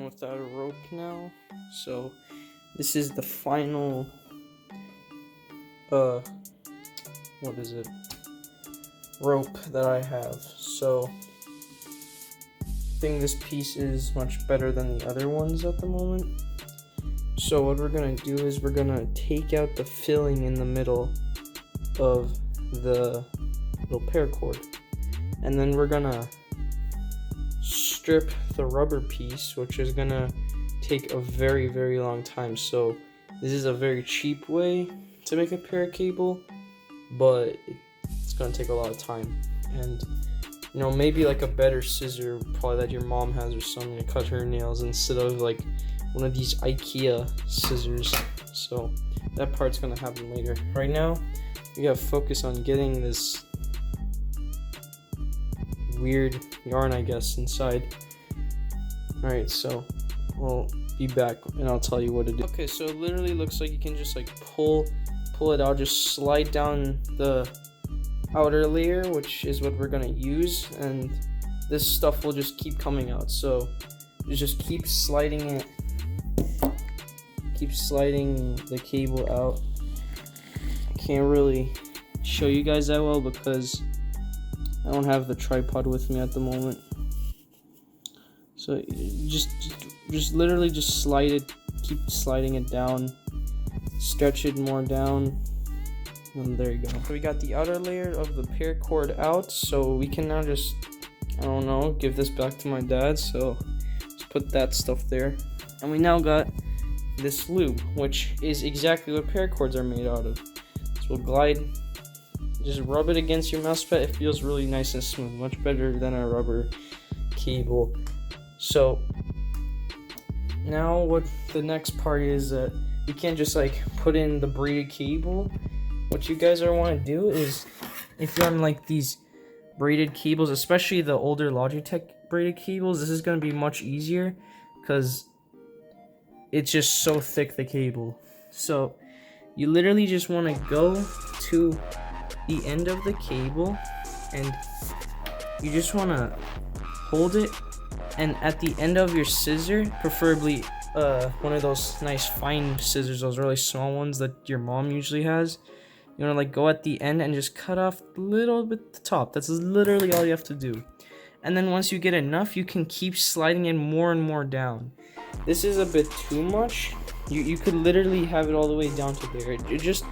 without a rope now. So this is the final what is it? Rope that I have. So I think this piece is much better than the other ones at the moment. So what we're gonna do is we're gonna take out the filling in the middle of the little paracord, and then we're gonna strip the rubber piece, which is gonna take a very, very long time. So this is a very cheap way to make a paracable, but it's gonna take a lot of time. And you know, maybe like a better scissor probably that your mom has or something to cut her nails instead of like one of these IKEA scissors. So that part's gonna happen later. Right now we gotta focus on getting this weird yarn, I guess, inside. Alright, so we'll be back and I'll tell you what to do. Okay, so it literally looks like you can just like pull it out, just slide down the outer layer, which is what we're gonna use, and this stuff will just keep coming out. So you just keep sliding the cable out. I can't really show you guys that well because I don't have the tripod with me at the moment. So just literally just slide it, keep sliding it down, stretch it more down, and there you go. So we got the outer layer of the paracord out, so we can now just, I don't know, give this back to my dad. So just put that stuff there, and we now got this lube, which is exactly what paracords are made out of. So we'll glide, just rub it against your mouse pad. It feels really nice and smooth, much better than a rubber cable. So now what the next part is that you can't just like put in the braided cable. What you guys want to do is, if you're on like these braided cables, especially the older Logitech braided cables, this is going to be much easier because it's just so thick, the cable. So you literally just want to go to the end of the cable and you just want to hold it, and at the end of your scissor, preferably one of those nice fine scissors, those really small ones that your mom usually has, you want to like go at the end and just cut off a little bit the top. That's literally all you have to do. And then once you get enough, you can keep sliding it more and more down. This is a bit too much. You could literally have it all the way down to there. It just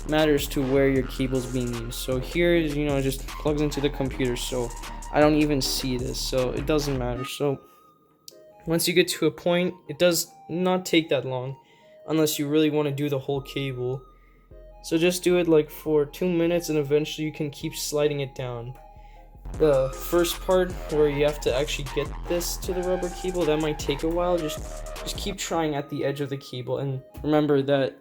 matters to where your cable's being used. So here is, you know, just plugs into the computer, so I don't even see this, so it doesn't matter. So once you get to a point, it does not take that long unless you really want to do the whole cable. So just do it like for 2 minutes and eventually you can keep sliding it down. The first part where you have to actually get this to the rubber cable, that might take a while. Just keep trying at the edge of the cable, and remember that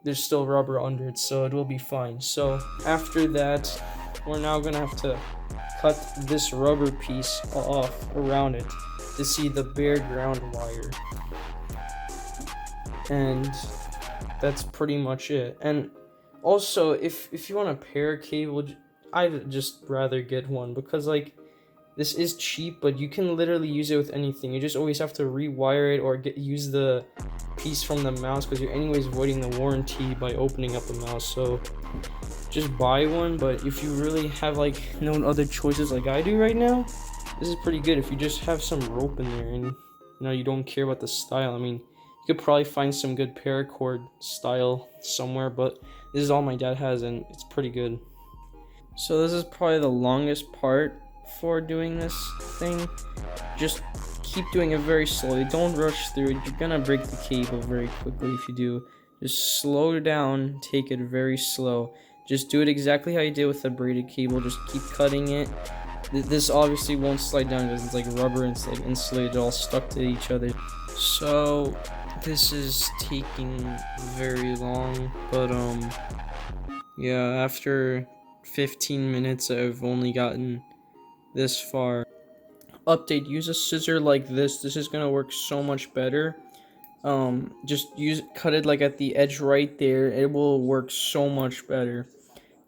there's still rubber under it, so it will be fine. So after that, we're now gonna have to cut this rubber piece off around it to see the bare ground wire, and that's pretty much it. And also, if you want a paracable, I'd just rather get one because like this is cheap, but you can literally use it with anything. You just always have to rewire it or use the piece from the mouse because you're anyways voiding the warranty by opening up the mouse. So just buy one. But if you really have like no other choices like I do right now, this is pretty good. If you just have some rope in there and you know you don't care about the style, I mean, you could probably find some good paracord style somewhere, but this is all my dad has and it's pretty good. So this is probably the longest part for doing this thing. Just keep doing it very slowly. Don't rush through it. You're gonna break the cable very quickly if you do. Just slow down, take it very slow. Just do it exactly how you did with the braided cable. Just keep cutting it. This obviously won't slide down because it's like rubber and it's like insulated, all stuck to each other. So this is taking very long, but yeah, after 15 minutes I've only gotten this far. Update: use a scissor like this. This is gonna work so much better. Just cut it like at the edge right there. It will work so much better.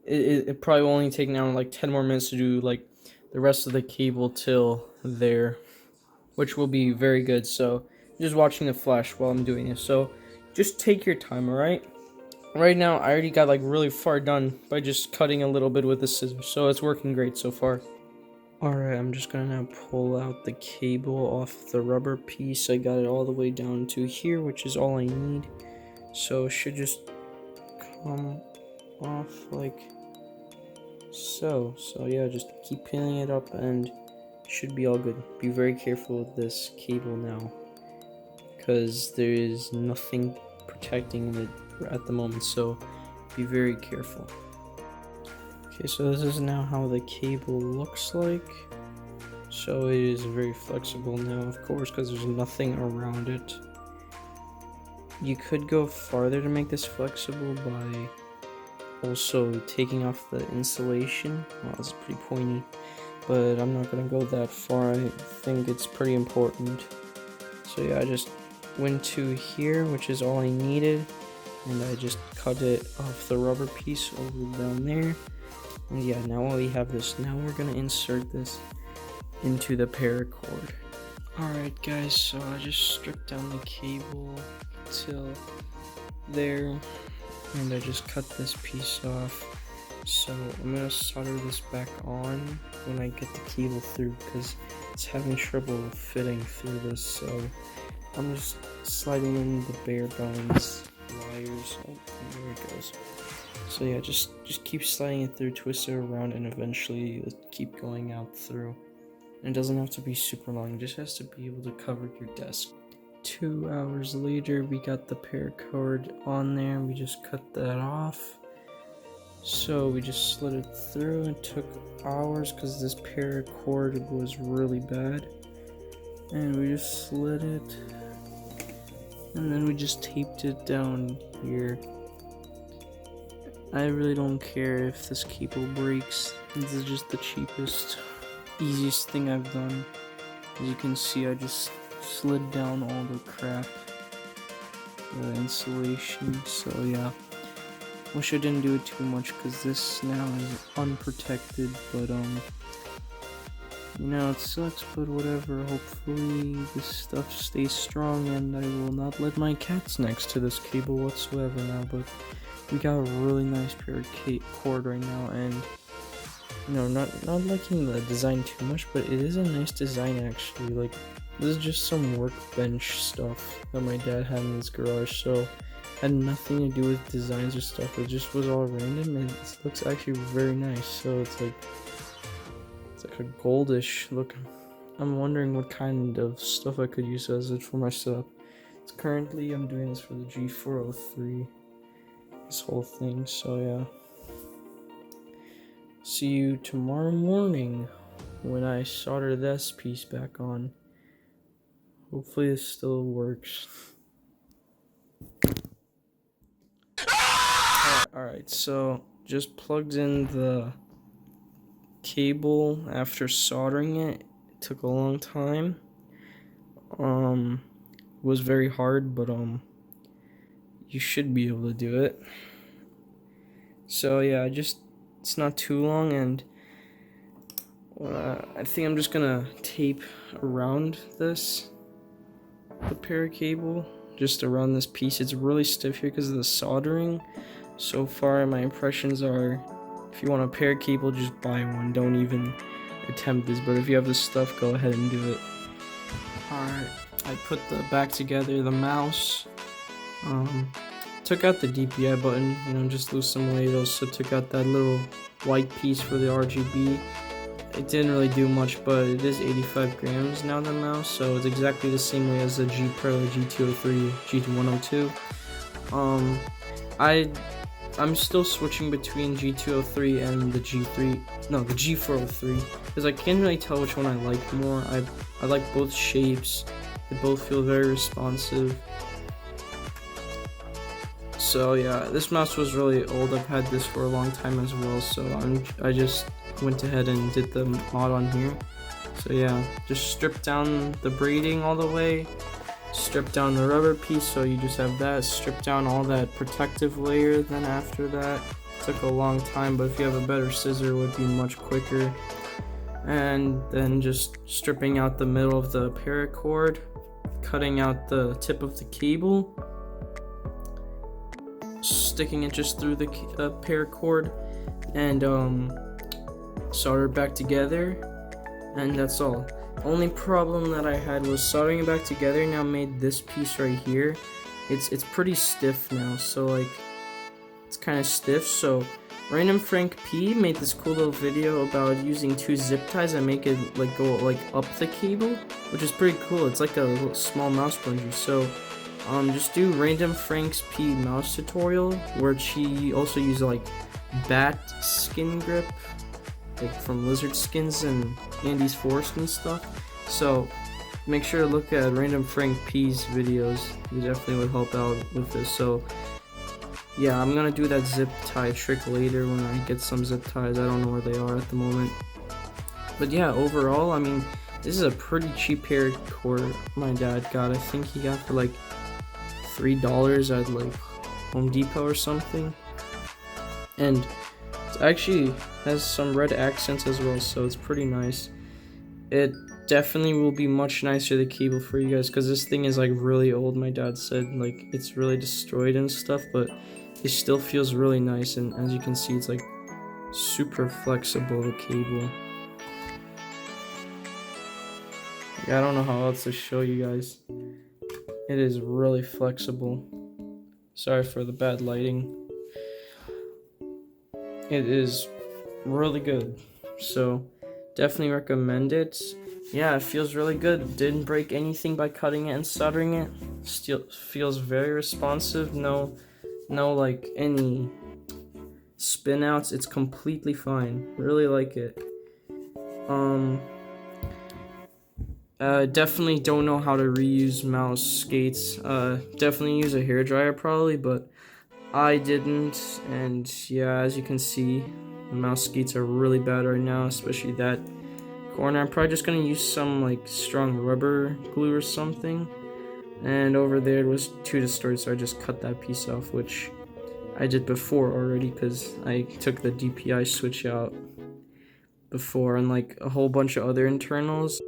It probably will only take now like 10 more minutes to do like the rest of the cable till there. which will be very good. So just watching the flash while I'm doing this. So just take your time, alright? Right now, I already got like really far done by just cutting a little bit with the scissors, so it's working great so far. Alright, I'm just gonna now pull out the cable off the rubber piece. I got it all the way down to here, which is all I need. So it should just come off like so. So yeah, just keep pinning it up and it should be all good. Be very careful with this cable now, because there is nothing protecting it at the moment, so be very careful. Okay, so this is now how the cable looks like. So it is very flexible now, of course, because there's nothing around it. You could go farther to make this flexible by also taking off the insulation. Well, it's pretty pointy, but I'm not gonna go that far. I think it's pretty important. So yeah, I just went to here, which is all I needed, and I just cut it off the rubber piece over down there. And yeah, now we have this. Now we're gonna insert this into the paracord. Alright guys, so I just stripped down the cable till there, and I just cut this piece off. So I'm gonna solder this back on when I get the cable through, because it's having trouble fitting through this. So I'm just sliding in the bare bones wires. Oh, there it goes. So yeah, just keep sliding it through, twist it around, and eventually it'll keep going out through. And it doesn't have to be super long, it just has to be able to cover your desk. 2 hours later, we got the paracord on there, we just cut that off. So we just slid it through. It took hours because this paracord was really bad. And we just slid it, and then we just taped it down here. I really don't care if this cable breaks. This is just the cheapest, easiest thing I've done. As you can see, I just slid down all the crap, the insulation. So yeah, wish I didn't do it too much because this now is unprotected, but you know, it sucks, but whatever. Hopefully this stuff stays strong, and I will not let my cats next to this cable whatsoever now. But we got a really nice paracord right now, and you know, not liking the design too much, but it is a nice design actually. Like, this is just some workbench stuff that my dad had in his garage, so had nothing to do with designs or stuff. It just was all random, and it looks actually very nice. So it's like a goldish look. I'm wondering what kind of stuff I could use as it for my setup. It's currently, I'm doing this for the G403, this whole thing. So yeah, see you tomorrow morning when I solder this piece back on. Hopefully this still works. Alright, so just plugged in the cable after soldering it. It took a long time. It was very hard, but you should be able to do it. So yeah, it's not too long, and I think I'm just gonna tape around this, the paracable, just around this piece. It's really stiff here because of the soldering. So far, my impressions are, if you want a paracable, just buy one. Don't even attempt this, but if you have this stuff, go ahead and do it. Alright, I put the back together, the mouse, took out the DPI button, you know, just lose some weight. Also took out that little white piece for the RGB. It didn't really do much, but it is 85 grams now, the mouse, so it's exactly the same way as the G Pro, G203, G102. I'm still switching between G203 and the G403, because I can't really tell which one I like more. I like both shapes. They both feel very responsive. So yeah, this mouse was really old. I've had this for a long time as well, so I just went ahead and did the mod on here. So yeah, just stripped down the braiding all the way, strip down the rubber piece, so you just have that, strip down all that protective layer. Then after that, took a long time, but if you have a better scissor, it would be much quicker. and then just stripping out the middle of the paracord, cutting out the tip of the cable, sticking it just through the paracord, and solder it back together, and that's all. Only problem that I had was soldering it back together now made this piece right here. It's pretty stiff now, so like it's kind of stiff. So Random Frank P made this cool little video about using 2 zip ties and make it like go like up the cable, which is pretty cool. It's like a little small mouse plunger. So just do Random Frank's P mouse tutorial, where she also uses like bat skin grip, like from lizard skins and Andy's Forest and stuff. So make sure to look at Random Frank P's videos. He definitely would help out with this. So yeah, I'm gonna do that zip tie trick later when I get some zip ties. I don't know where they are at the moment. But yeah, overall, I mean, this is a pretty cheap paracord my dad got. I think he got for like $3 at like Home Depot or something. And it actually has some red accents as well, so it's pretty nice. It definitely will be much nicer the cable for you guys, because this thing is like really old. My dad said like it's really destroyed and stuff, but it still feels really nice, and as you can see, it's like super flexible, the cable. Yeah, I don't know how else to show you guys. It is really flexible. Sorry for the bad lighting. It is really good, so definitely recommend it. Yeah, it feels really good. Didn't break anything by cutting it and soldering it. Still feels very responsive. No like any spin outs. It's completely fine. Really like it. Definitely don't know how to reuse mouse skates. Definitely use a hairdryer probably, but I didn't. And yeah, as you can see, the mouse skates are really bad right now, especially that corner. I'm probably just gonna use some like strong rubber glue or something. And over there it was too distorted, so I just cut that piece off, which I did before already because I took the DPI switch out before and like a whole bunch of other internals.